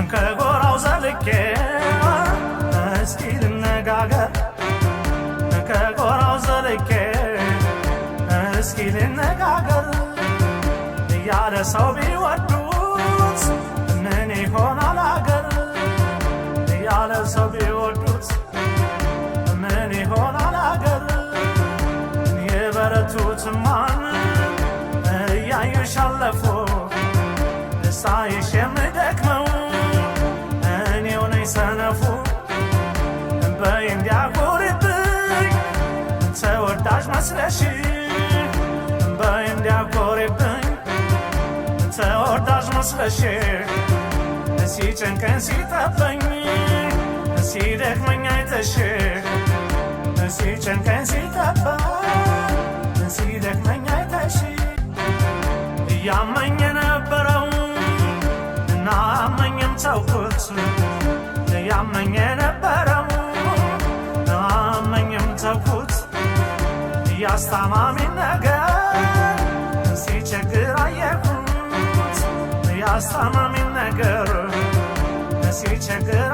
ከጎራው ዘልቄ እስኪ ልነጋገር ከጎራው ዘልቄ እስኪ ልነጋገር ያለ ሰው ቢወዱት ምን ይሆናል አገር ያለ ሰው ቢወዱት ምን ይሆናል አገር የበረቱትማን እያዩሽ አለፉ ሳይሽ የምደክመው እኔው ነኝ ሰነፉ በይ እንዲያኮሪብኝ ተወዳጅ መስለሽ በይ እንዲያኮሪብኝ ተወዳጅ መስለሽ ሲጨንቀን ሲጠበኝ ሲደክመኝ አይተሽ ሲጨንቀን ሲጠበኝ ሲደክመኝ አይተሽ እያመኝ የነበረው እና አመኝም ተውኩት ያመኝ የነበረው አመኝም ተውኩት ያስታማሚ ነገር ሲቸግር አየኩት ያስታማሚ ነገር ሲቸግር